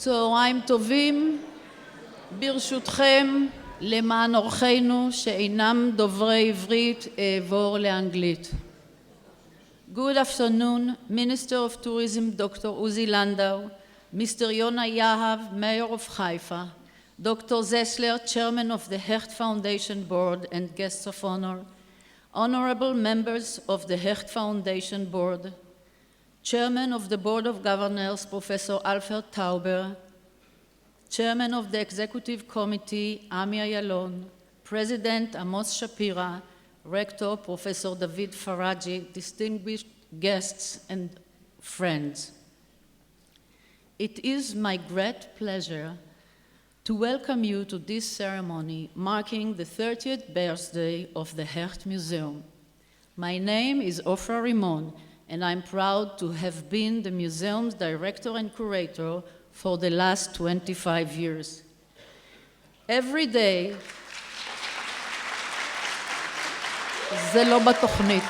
צהריים טובים, ברשותכם, למען אורחינו שאינם דוברי עברית אעבור לאנגלית. Good afternoon, Minister of Tourism Dr. Uzi Landau, Mr. Yona Yahav, Mayor of Haifa, Dr. Zessler, Chairman of the Hecht Foundation Board and Guests of Honor, Honorable members of the Hecht Foundation Board, Chairman of the Board of Governors, Professor Alfred Tauber, Chairman of the Executive Committee, Ami Ayalon, President Amos Shapira, Rector Professor David Faraji, distinguished guests and friends. It is my great pleasure to welcome you to this ceremony marking the 30th birthday of the Hecht Museum. My name is Ofra Rimon, and I'm proud to have been the museum's director and curator for the last 25 years. Every day, זה לא בתוכנית.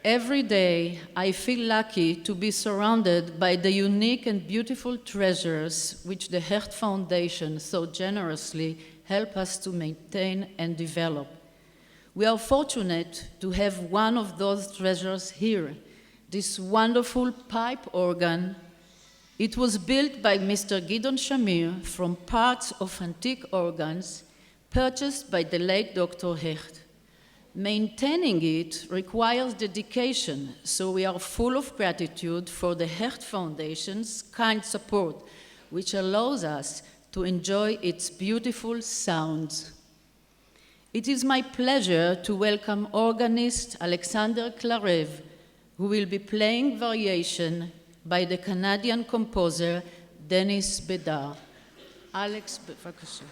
Every day, I feel lucky to be surrounded by the unique and beautiful treasures which the Hecht Foundation so generously help us to maintain and develop. We are fortunate to have one of those treasures here, this wonderful pipe organ. It was built by Mr. Gideon Shamir from parts of antique organs purchased by the late Dr. Hecht. Maintaining it requires dedication, so we are full of gratitude for the Hecht Foundation's kind support, which allows us to enjoy its beautiful sounds. It is my pleasure to welcome organist Alexander Klarev, who will be playing variation by the Canadian composer Denis Bedar. Alex, בבקשה.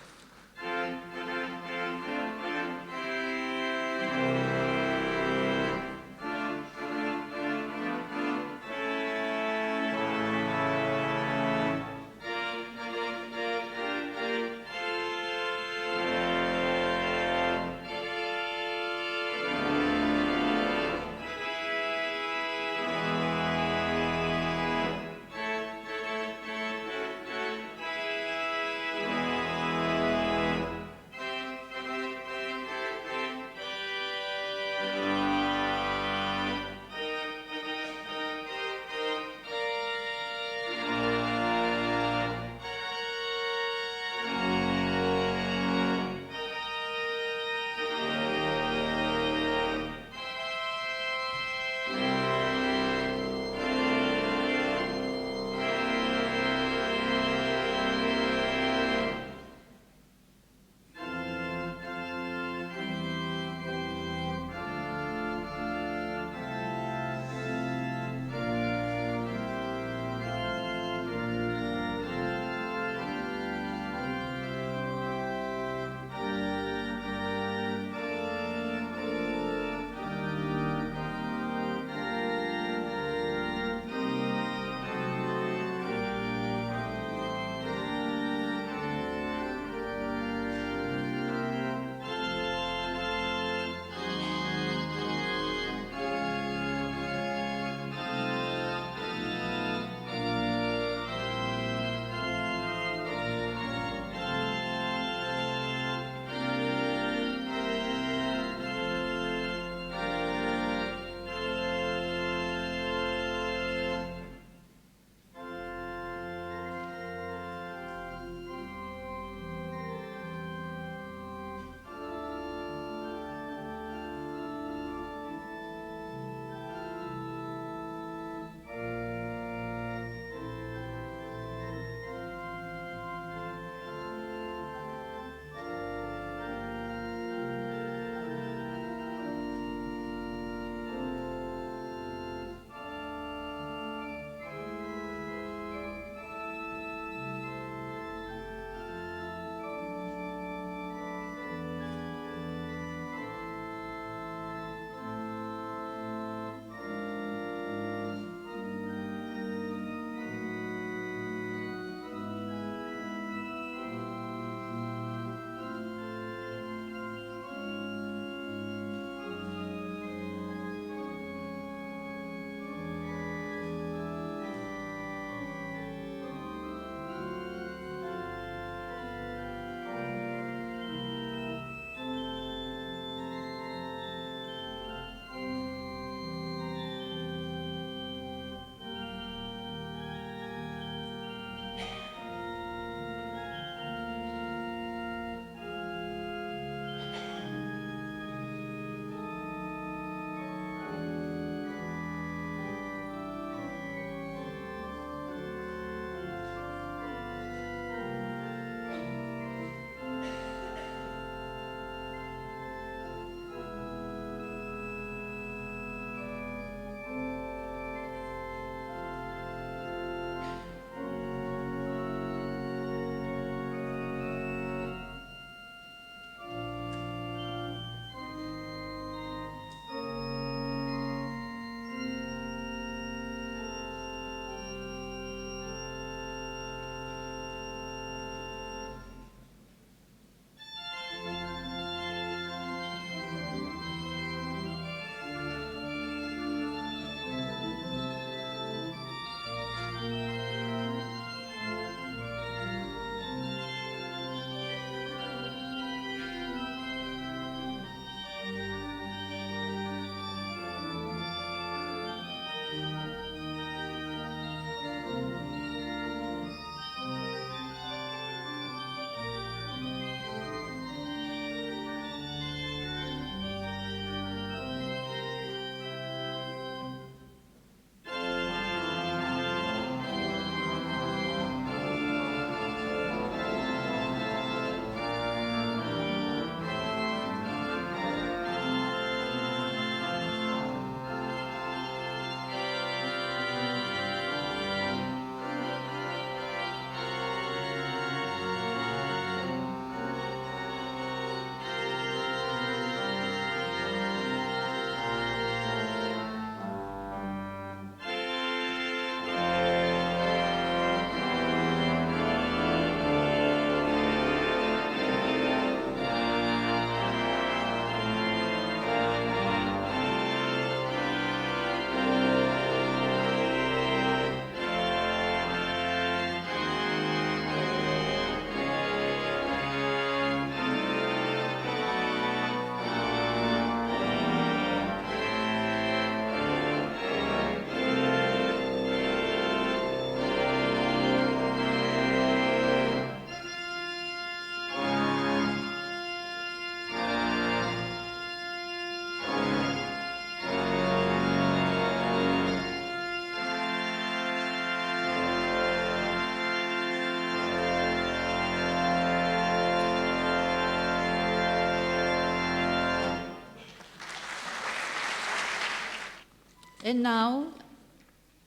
And now,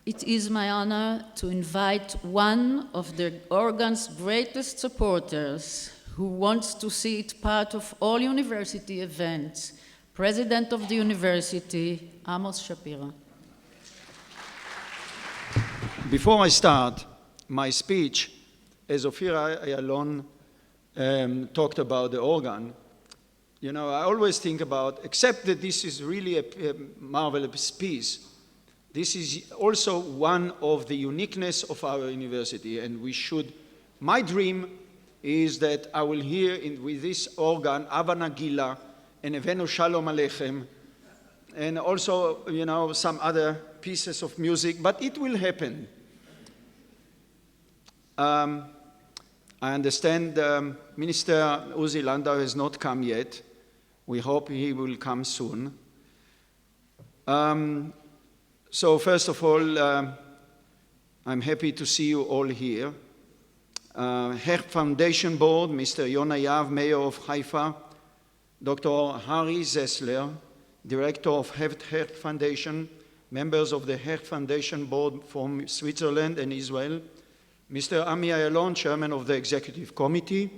it is my honor to invite one of the organ's greatest supporters, who wants to see it part of all university events, President of the University, Amos Shapira. Before I start my speech, as Ofira Ayalon talked about the organ, you know, I always think about, except that this is really a marvelous piece, this is also one of the uniqueness of our university, and we should, my dream is that I will hear with this organ, Ava Nagila, and Evenu Shalom Aleichem, and also, you know, some other pieces of music, but it will happen. I understand Minister Uzi Landau has not come yet. We hope he will come soon. So first of all, I'm happy to see you all here. Hecht Foundation Board, Mr. Yona Yav, Mayor of Haifa, Dr. Harry Zessler, Director of Hecht Foundation, members of the Hecht Foundation Board from Switzerland and Israel, Mr. Ami Ayalon, Chairman of the Executive Committee,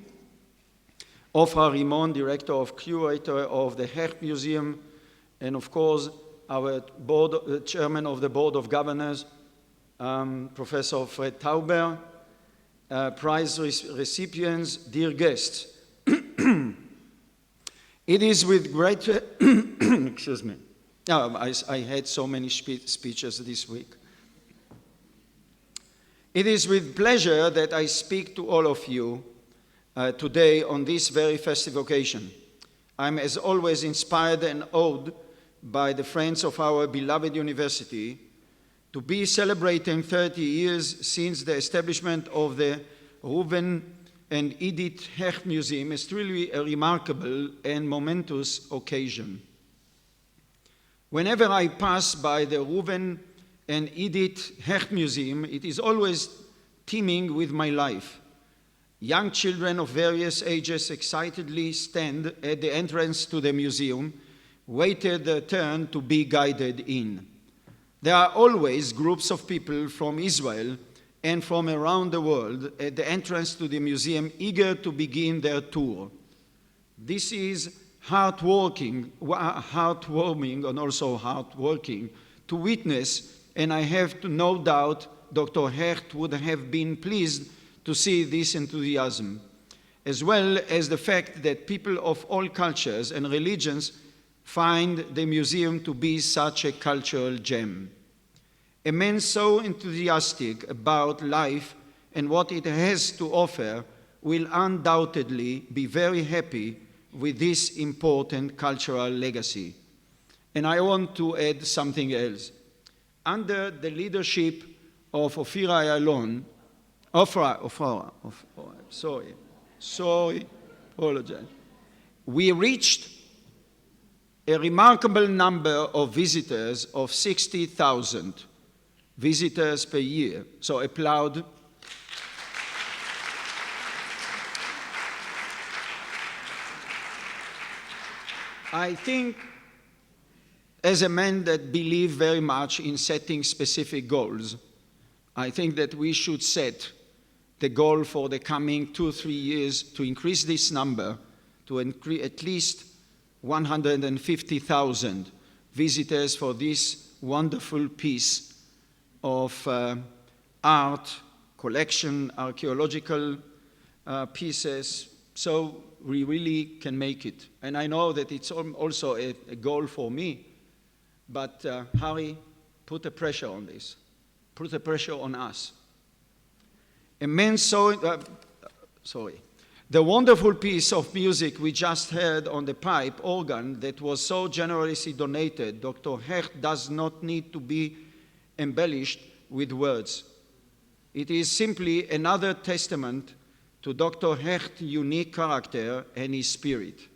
Ofra Rimon, Director of Curator of the Hecht Museum, and of course, our Chairman of the Board of Governors, Professor Fred Tauber, prize recipients, dear guests. It is with great, excuse me, I had so many speeches this week. It is with pleasure that I speak to all of you today on this very festive occasion. I'm as always inspired and awed by the friends of our beloved university to be celebrating 30 years since the establishment of the Reuven and Edith Hecht Museum is truly a remarkable and momentous occasion. Whenever I pass by the Reuven and Edith Hecht Museum, it is always teeming with my life. Young children of various ages excitedly stand at the entrance to the museum, waiting their turn to be guided in. There are always groups of people from Israel and from around the world at the entrance to the museum, eager to begin their tour. This is heartwarming and also heartworking to witness, and I have no doubt Dr. Hecht would have been pleased to see this enthusiasm, as well as the fact that people of all cultures and religions find the museum to be such a cultural gem. A man so enthusiastic about life and what it has to offer will undoubtedly be very happy with this important cultural legacy. And I want to add something else. Under the leadership of Ofira Ayalon, apologize. We reached a remarkable number of visitors of 60,000 visitors per year. So applaud. I think, as a man that believes very much in setting specific goals, I think that we should set the goal for the coming 2 or 3 years to increase this number to at least 150,000 visitors for this wonderful piece of art, collection, archaeological pieces, so we really can make it. And I know that it's also a goal for me, but Harry, put the pressure on this. Put the pressure on us. A man so, the wonderful piece of music we just heard on the pipe organ that was so generously donated, Dr. Hecht does not need to be embellished with words. It is simply another testament to Dr. Hecht's unique character and his spirit.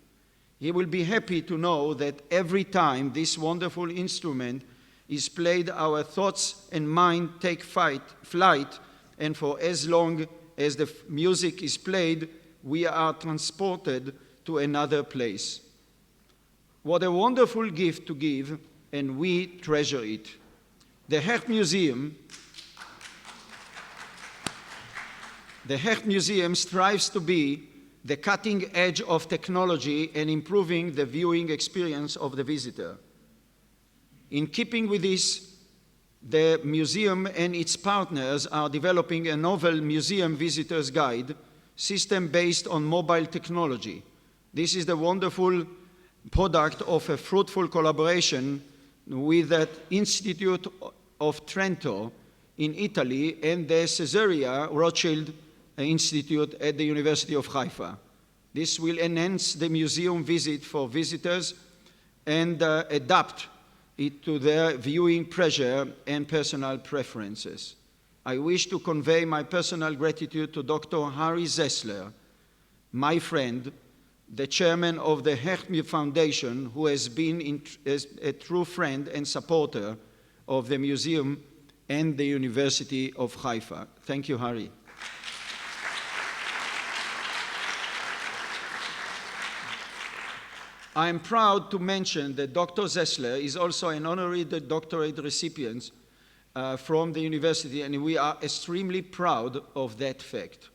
He will be happy to know that every time this wonderful instrument is played, our thoughts and mind take flight, and for as long as the music is played, we are transported to another place. What a wonderful gift to give, and we treasure it. The Hecht Museum strives to be the cutting edge of technology and improving the viewing experience of the visitor. In keeping with this, the museum and its partners are developing a novel museum visitor's guide system based on mobile technology. This is the wonderful product of a fruitful collaboration with the Institute of Trento in Italy and the Caesarea Rothschild Institute at the University of Haifa. This will enhance the museum visit for visitors and adapt it to their viewing pleasure and personal preferences. I wish to convey my personal gratitude to Dr. Harry Zessler, my friend, the chairman of the Hecht Foundation, who has been a true friend and supporter of the museum and the University of Haifa. Thank you, Harry. I am proud to mention that Dr. Zessler is also an honorary doctorate recipient from the university, and we are extremely proud of that fact.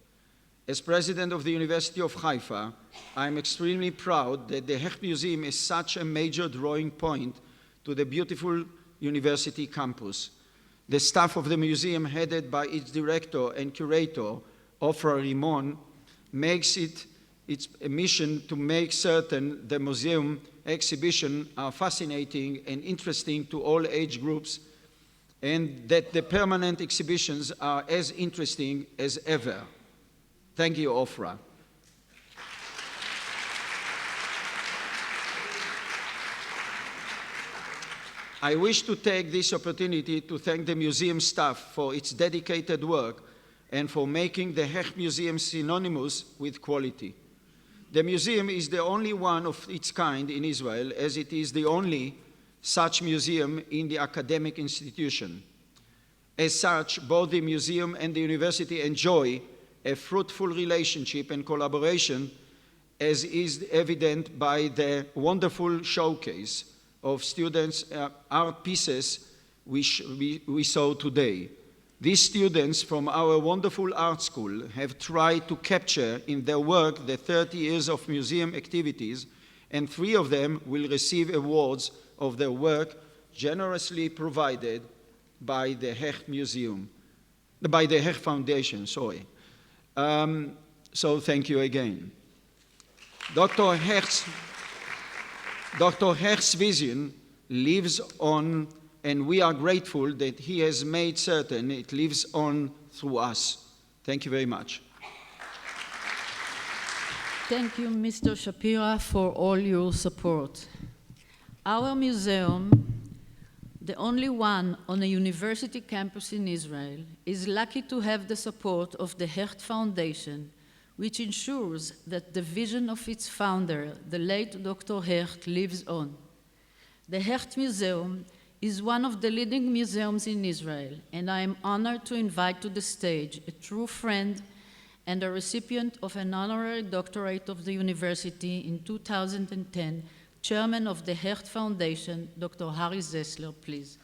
As president of the University of Haifa, I am extremely proud that the Hecht Museum is such a major drawing point to the beautiful university campus. The staff of the museum, headed by its director and curator, Ofra Rimon, makes it its mission to make certain the museum exhibition are fascinating and interesting to all age groups, and that the permanent exhibitions are as interesting as ever. Thank you, Ofra. I wish to take this opportunity to thank the museum staff for its dedicated work and for making the Hecht Museum synonymous with quality. The museum is the only one of its kind in Israel, as it is the only such museum in the academic institution. As such, both the museum and the university enjoy a fruitful relationship and collaboration, as is evident by the wonderful showcase of students' art pieces we saw today. These students from our wonderful art school have tried to capture in their work the 30 years of museum activities, and 3 of them will receive awards of their work generously provided by the Hecht Museum, by the Hecht Foundation, sorry. So thank you again. Dr. Hecht's vision lives on, and we are grateful that he has made certain it lives on through us. Thank you very much. Thank you, Mr. Shapira, for all your support. Our museum, the only one on a university campus in Israel, is lucky to have the support of the Hecht Foundation, which ensures that the vision of its founder, the late Dr. Hecht, lives on. The Hecht Museum is one of the leading museums in Israel, and I am honored to invite to the stage a true friend and a recipient of an honorary doctorate of the university in 2010, chairman of the Hecht Foundation, Dr. Harry Zessler, please.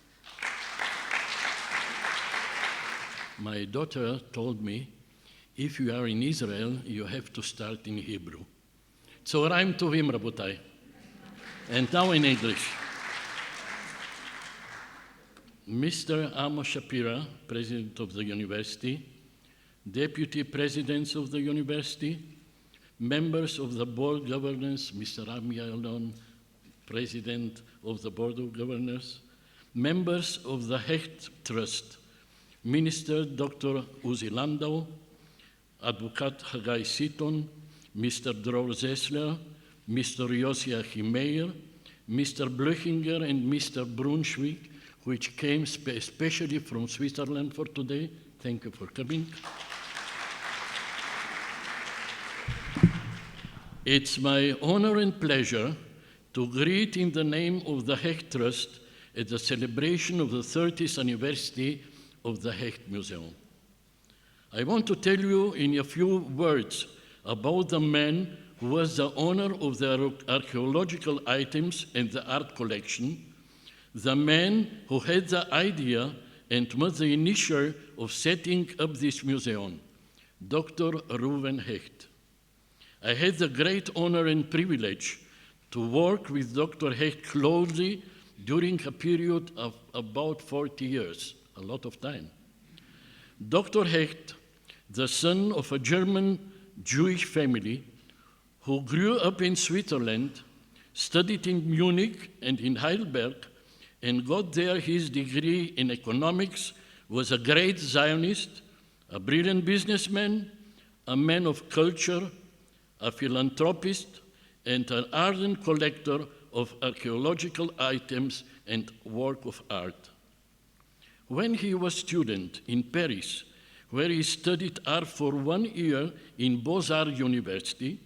My daughter told me, if you are in Israel, you have to start in Hebrew. צהריים טובים, רבותיי. And now in English. Mr. Amos Shapira, president of the university, deputy presidents of the university, members of the board governors, Mr. Rami Alon, president of the board of governors, members of the Hecht Trust, Minister Dr. Uzi Landau, Advocate Hagai Siton, Mr. Dror Zessler, Mr. Yossi Achimeir, Mr. Blöchinger, and Mr. Brunswick, which came especially from Switzerland for today. Thank you for coming. It's my honor and pleasure to greet in the name of the Hecht Trust at the celebration of the 30th anniversary of the Hecht Museum. I want to tell you in a few words about the man who was the owner of the archaeological items and the art collection, the man who had the idea and was the initiator of setting up this museum, Dr. Reuven Hecht. I had the great honor and privilege to work with Dr. Hecht closely during a period of about 40 years, a lot of time. Dr. Hecht, the son of a German Jewish family who grew up in Switzerland, studied in Munich and in Heidelberg, and got there his degree in economics, was a great Zionist, a brilliant businessman, a man of culture, a philanthropist, and an ardent collector of archaeological items and work of art. When he was a student in Paris, where he studied art for 1 year in Beaux-Arts University,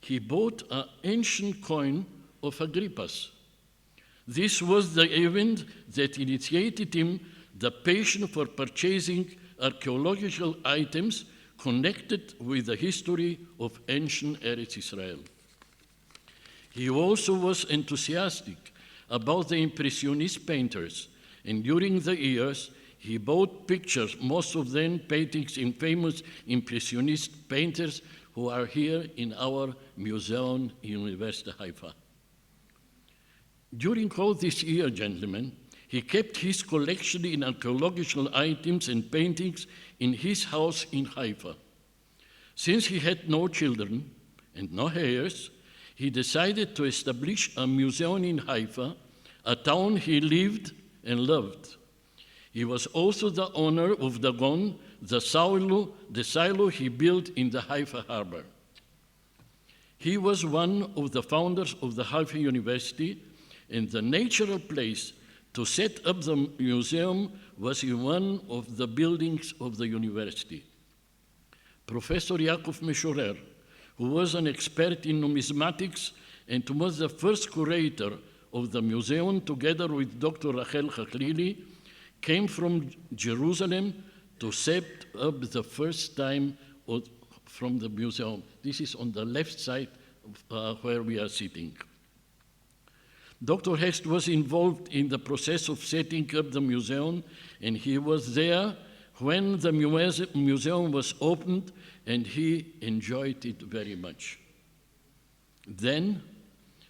he bought an ancient coin of Agrippa's. This was the event that initiated him the passion for purchasing archaeological items connected with the history of ancient Eretz Israel. He also was enthusiastic about the Impressionist painters, and during the years, he bought pictures, most of them paintings in famous Impressionist painters who are here in our museum in University Haifa. During all this year, gentlemen, he kept his collection in archaeological items and paintings in his house in Haifa. Since he had no children and no heirs, he decided to establish a museum in Haifa, a town he lived and loved. He was also the owner of the gun, the silo he built in the Haifa harbor. He was one of the founders of the Haifa University, and the natural place to set up the museum was in one of the buildings of the university. Professor Yaakov Meshorer, who was an expert in numismatics and was the first curator of the museum together with Dr. Rachel Chaklili, came from Jerusalem to set up the first time from the museum. This is on the left side where we are sitting. Dr. Hecht was involved in the process of setting up the museum, and he was there when the museum was opened, and he enjoyed it very much. Then,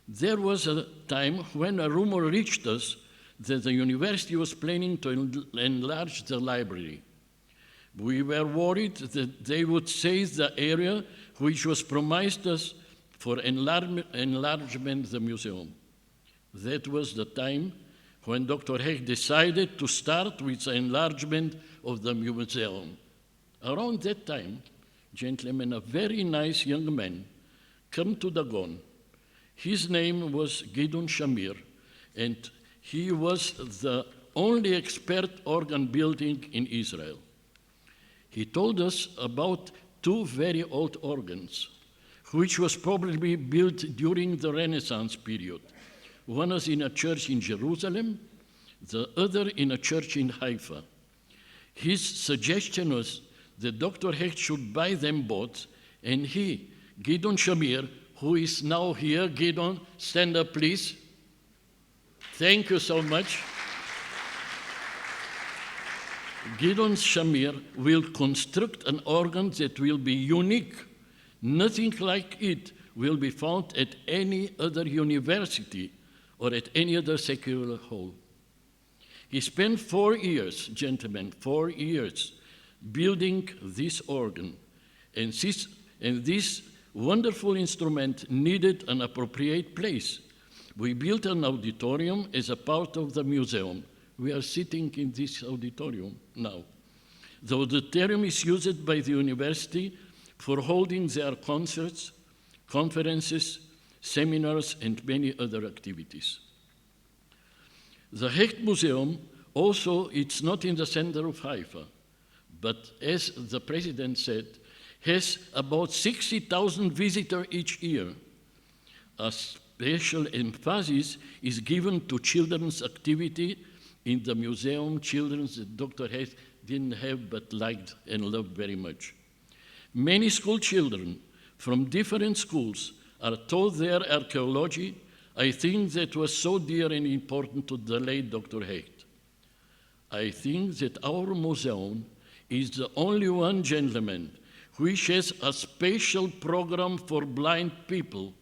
there was a time when a rumor reached us that the university was planning to enlarge the library. We were worried that they would seize the area which was promised us for enlargement of the museum. That was the time when Dr. Hecht decided to start with the enlargement of the museum. Around that time, gentlemen, a very nice young man came to Dagon. His name was Gideon Shamir, and he was the only expert organ building in Israel. He told us about 2 very old organs, which was probably built during the Renaissance period. One was in a church in Jerusalem, the other in a church in Haifa. His suggestion was that Dr. Hecht should buy them both, and he, Gideon Shamir, who is now here, Gideon, stand up please. Thank you so much. Gideon Shamir will construct an organ that will be unique. Nothing like it will be found at any other university or at any other secular hall. He spent 4 years, gentlemen, 4 years, building this organ. And this wonderful instrument needed an appropriate place. We built an auditorium as a part of the museum. We are sitting in this auditorium now. The auditorium is used by the university for holding their concerts, conferences, seminars, and many other activities. The Hecht Museum also, it's not in the center of Haifa, but as the president said, has about 60,000 visitors each year. A special emphasis is given to children's activity in the museum, children that Dr. Hecht didn't have but liked and loved very much. Many school children from different schools are taught their archaeology, I think that was so dear and important to the late Dr. Hecht. I think that our museum is the only one, gentlemen, which has a special program for blind people.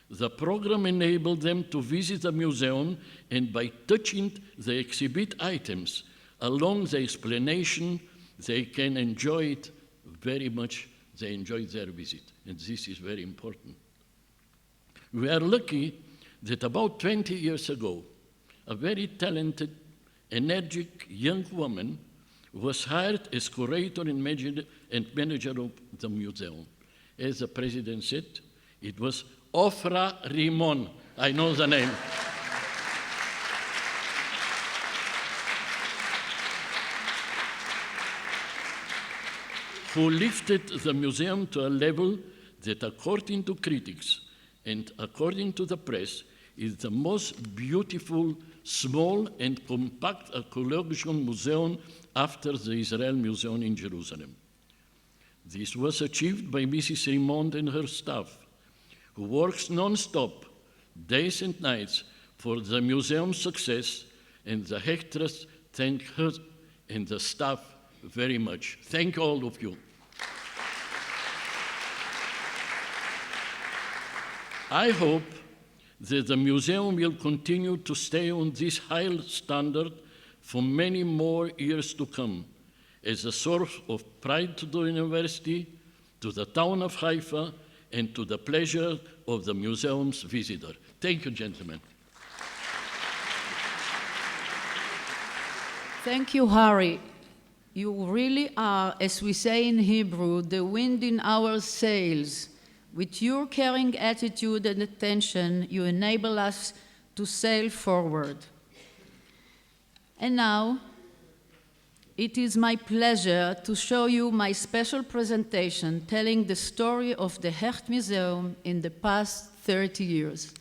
The program enabled them to visit the museum, and by touching the exhibit items along the explanation, they can enjoy it very much. They enjoy their visit, and this is very important. We are lucky that about 20 years ago, a very talented, energetic young woman was hired as curator and manager of the museum. As the president said, it was Ofra Rimon. I know the name. Who lifted the museum to a level that, according to critics and according to the press, is the most beautiful, small, and compact archaeological museum after the Israel Museum in Jerusalem. This was achieved by Mrs. Rimond and her staff, who works non-stop, days and nights, for the museum's success, and the Hecht Trust thank her and the staff very much. Thank all of you. I hope that the museum will continue to stay on this high standard for many more years to come, as a source of pride to the university, to the town of Haifa, and to the pleasure of the museum's visitor. Thank you, gentlemen. Thank you, Harry. You really are, as we say in Hebrew, the wind in our sails. With your caring attitude and attention, you enable us to sail forward. And now, it is my pleasure to show you my special presentation telling the story of the Hecht Museum in the past 30 years.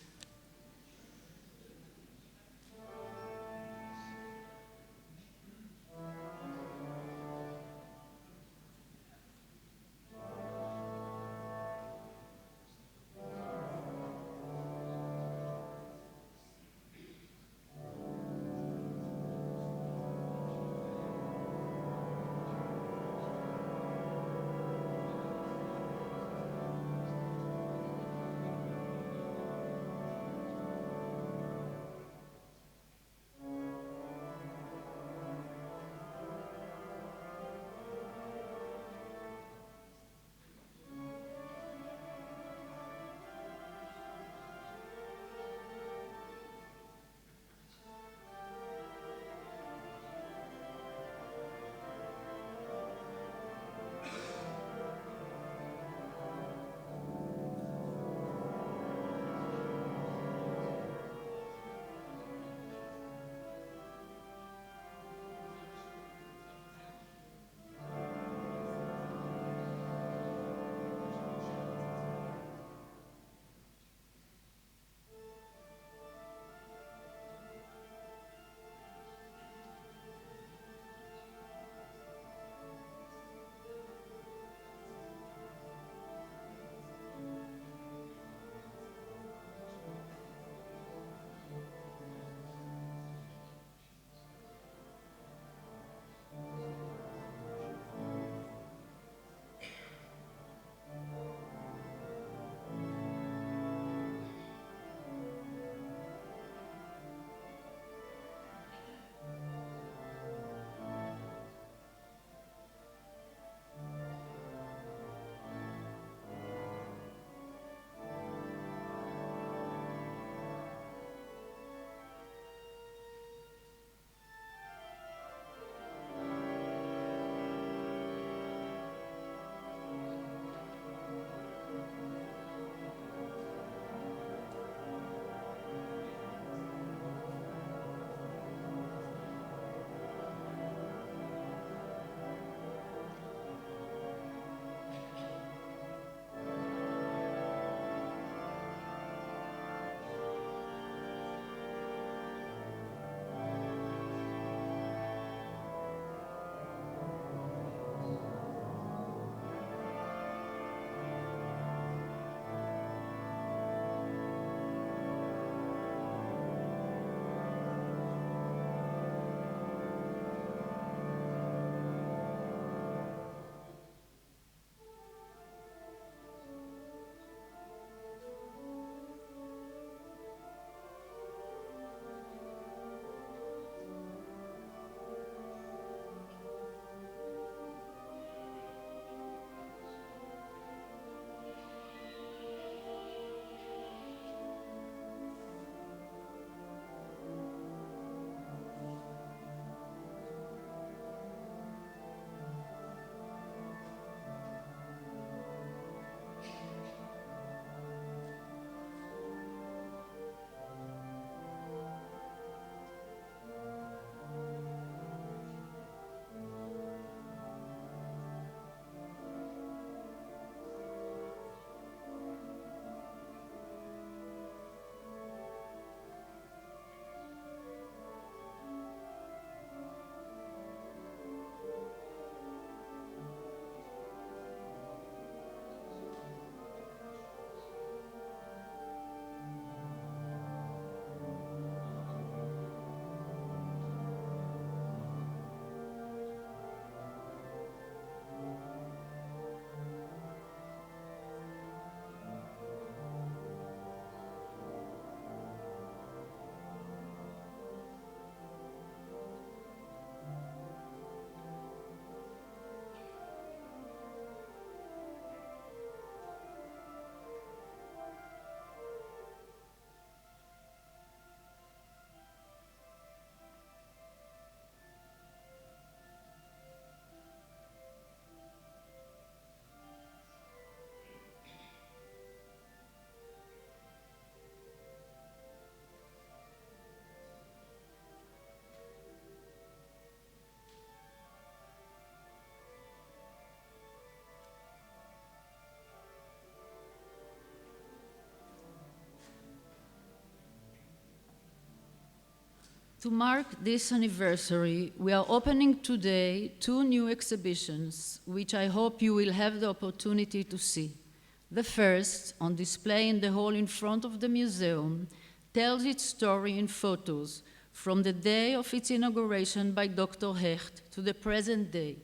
To mark this anniversary, we are opening today 2 new exhibitions, which I hope you will have the opportunity to see. The first, on display in the hall in front of the museum, tells its story in photos from the day of its inauguration by Dr. Hecht to the present day.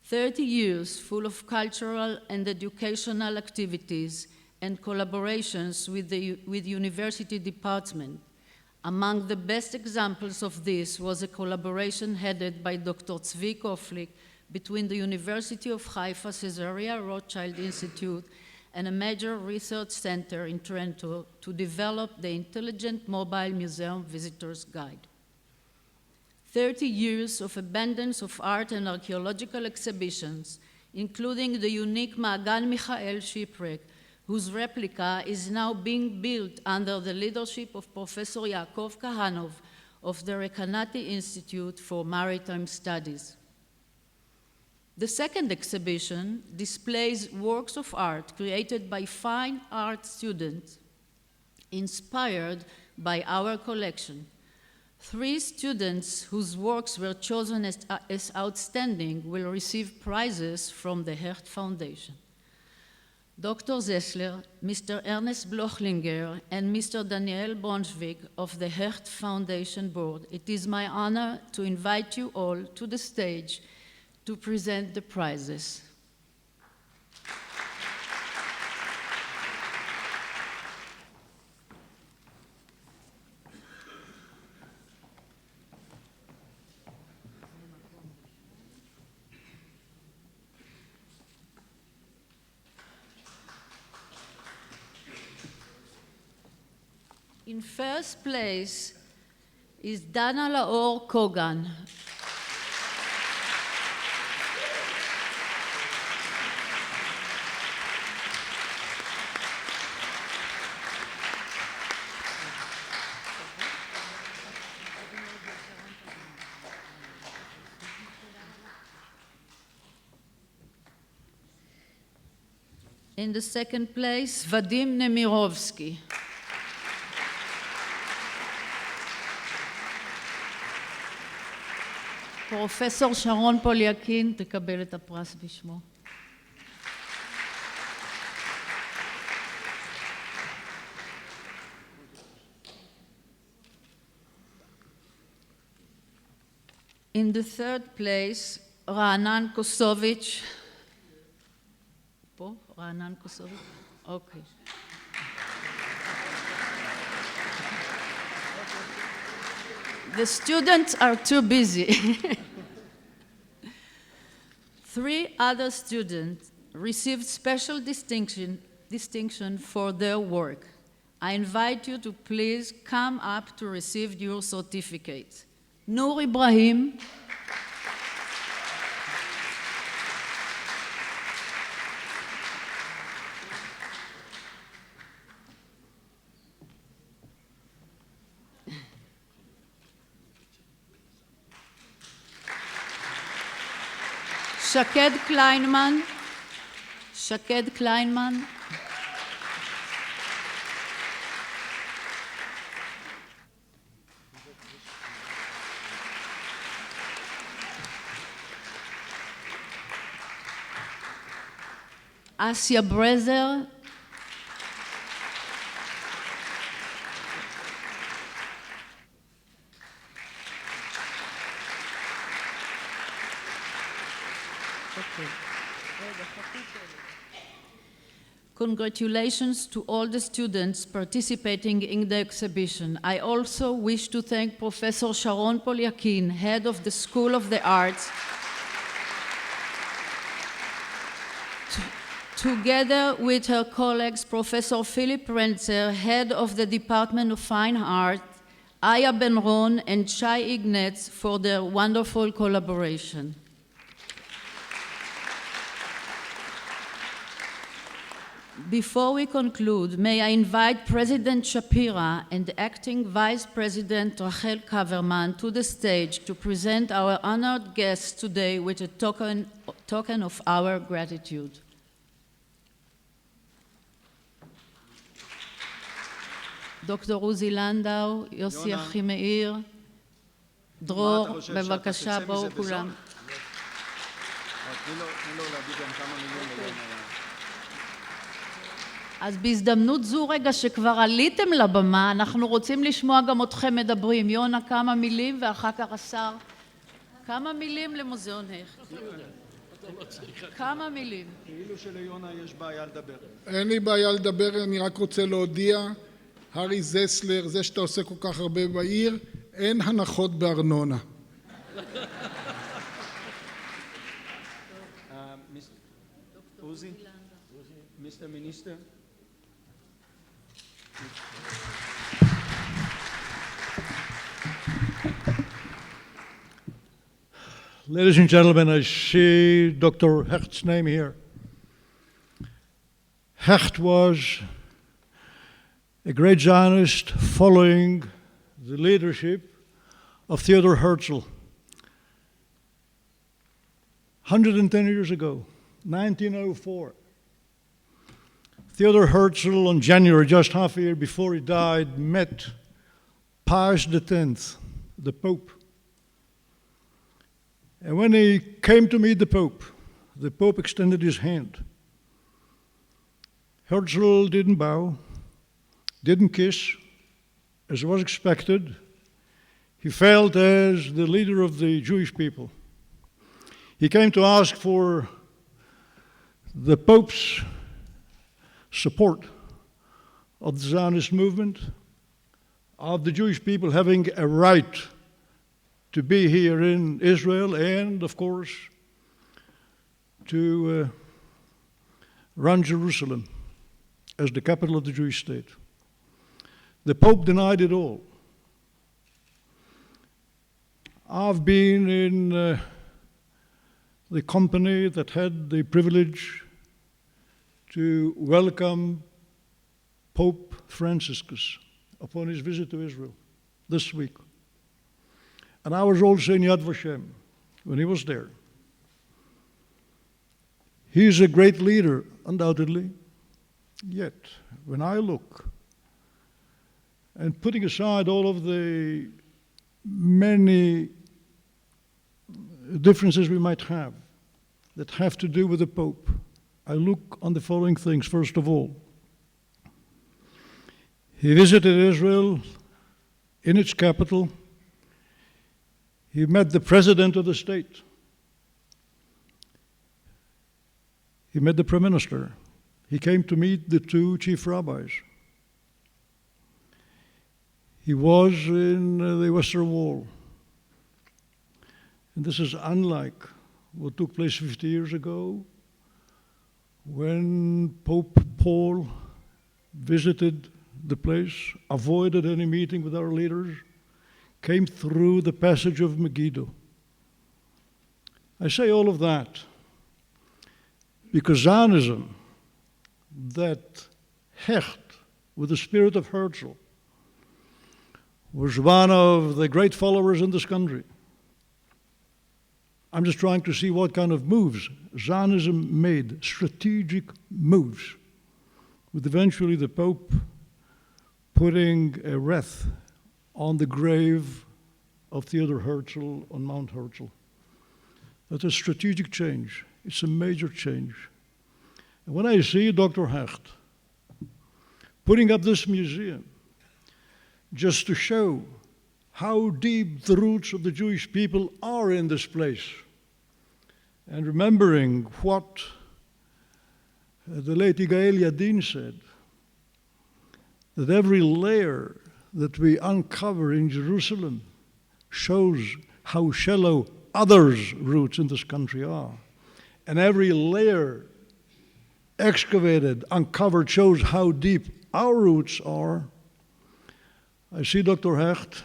30 years full of cultural and educational activities and collaborations with the university department. Among the best examples of this was a collaboration headed by Dr. Tzvi Koflik between the University of Haifa Caesarea Rothschild Institute and a major research center in Trento to develop the Intelligent Mobile Museum Visitor's Guide. 30 years of abundance of art and archaeological exhibitions, including the unique Ma'agan Michael shipwreck, whose replica is now being built under the leadership of Professor Yaakov Kahanov of the Rekanati Institute for Maritime Studies. The second exhibition displays works of art created by fine art students inspired by our collection. 3 students whose works were chosen as outstanding will receive prizes from the Hecht Foundation. Dr. Zessler, Mr. Ernest Blochlinger, and Mr. Daniel Bronschwig of the Hecht Foundation Board, it is my honor to invite you all to the stage to present the prizes. In first place is Dana Laor Kogan. In the second place, Vadim Nemirovsky. פרופסור שרון פוליאקין תקבל את הפרס בשמו. In the third place, רענן קוסוביץ'. פה? רענן קוסוביץ'? אוקיי. The students are too busy. 3 other students received special distinction for their work. I invite you to please come up to receive your certificates. Noor Ibrahim, שקד קליינמן, אסיה ברזר, Congratulations to all the students participating in the exhibition. I also wish to thank Professor Sharon Poliakin, head of the School of the Arts, together with her colleagues, Professor Philip Renzer, head of the Department of Fine Art, Aya Ben-Ron and Shai Ignatz for their wonderful collaboration. Before we conclude, may I invite President Shapira and Acting Vice President Rachel Kaverman to the stage to present our honored guests today with a token of our gratitude. Dr. Uzi Landau, Yossi Achimeir, דרור, אתה חושב בבקשה, שאתה תצא בואו מזה בזול? כולם. תני לו להגיד גם כמה מילים לגבי... אז בהזדמנות זו רגע שכבר עליתם לבמה, אנחנו רוצים לשמוע גם אתכם מדברים. יונה, כמה מילים, ואחר כך השר. כמה מילים למוזיאון הכט. כמה מילים. כאילו שליונה יש בעיה לדבר. אין לי בעיה לדבר, אני רק רוצה להודיע, הרי זסלר, זה שאתה עושה כל כך הרבה בעיר, אין הנחות בארנונה. עוזי? מיסטר מיניסטר? Ladies and gentlemen, I see Dr. Hecht's name here. Hecht was a great Zionist following the leadership of Theodor Herzl. 110 years ago, 1904, Theodor Herzl, on January, just half a year before he died, met Pius X, the Pope. And when he came to meet the Pope extended his hand. Herzl didn't bow, didn't kiss, as was expected. He felt as the leader of the Jewish people. He came to ask for the Pope's support of the Zionist movement, of the Jewish people having a right to be here in Israel and, of course, to run Jerusalem as the capital of the Jewish state. The Pope denied it all. I've been in the company that had the privilege to welcome Pope Franciscus upon his visit to Israel this week. And I was also in Yad Vashem when he was there. He's a great leader, undoubtedly. Yet, when I look, and putting aside all of the many differences we might have that have to do with the Pope, I look on the following things. First of all, he visited Israel in its capital. He met the president of the state. He met the prime minister. He came to meet the two chief rabbis. He was in the Western Wall. And this is unlike what took place 50 years ago when Pope Paul visited the place, avoided any meeting with our leaders, came through the passage of Megiddo. I say all of that because Zionism, that Hecht, with the spirit of Herzl, was one of the great followers in this country. I'm just trying to see what kind of moves Zionism made, strategic moves, with eventually the Pope putting a wreath on the grave of Theodor Herzl on Mount Herzl. That's a strategic change. It's a major change. And when I see Dr. Hecht putting up this museum just to show how deep the roots of the Jewish people are in this place, and remembering what the late Yigael Yadin said, that every layer that we uncover in Jerusalem shows how shallow others' roots in this country are. And every layer excavated, uncovered, shows how deep our roots are. I see Dr. Hecht,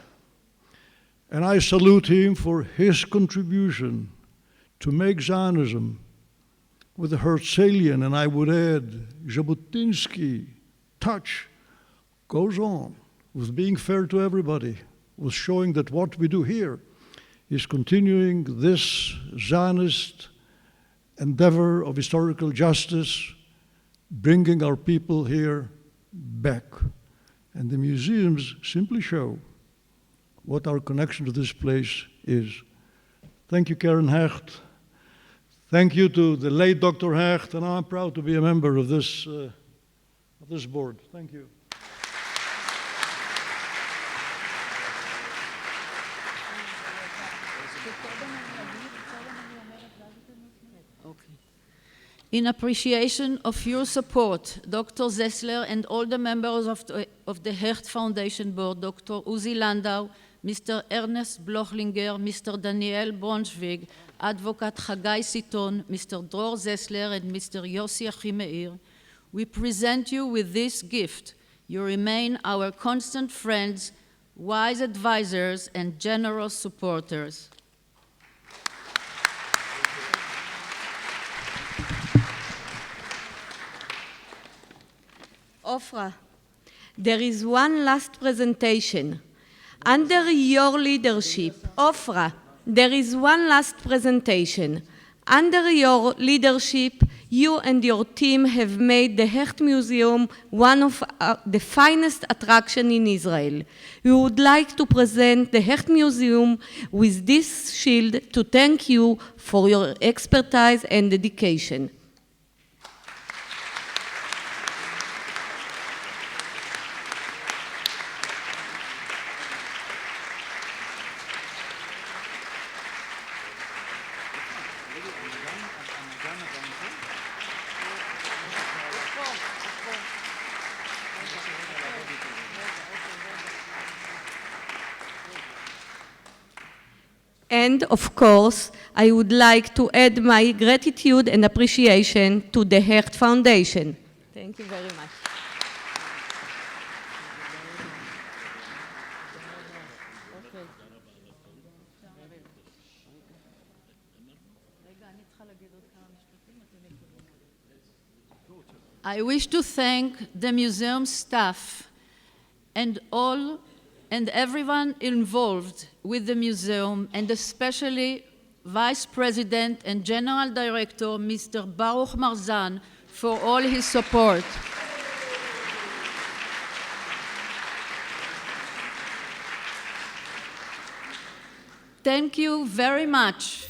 and I salute him for his contribution to make Zionism with the Herzlian, and I would add, Jabotinsky touch, goes on with being fair to everybody, with showing that what we do here is continuing this Zionist endeavor of historical justice, bringing our people here back. And the museums simply show what our connection to this place is. Thank you, Karen Hecht. Thank you to the late Dr. Hecht, and I'm proud to be a member of this board. Thank you. In appreciation of your support, Dr. Zessler and all the members of the Hecht Foundation Board, Dr. Uzi Landau, Mr. Ernest Blochlinger, Mr. Daniel Braunschweig, Advocate Chagai Siton, Mr. Dror Zessler, and Mr. Yossi Achimeir, we present you with this gift. You remain our constant friends, wise advisors, and generous supporters. Ofra, there is one last presentation. Under your leadership, Ofra, there is one last presentation. Under your leadership, you and your team have made the Hecht Museum one of the finest attractions in Israel. We would like to present the Hecht Museum with this shield to thank you for your expertise and dedication. And of course, I would like to add my gratitude and appreciation to the Hecht Foundation. Thank you very much. I wish to thank the museum staff and everyone involved with the museum, and especially Vice President and General Director, Mr. Baruch Marzan, for all his support. Thank you very much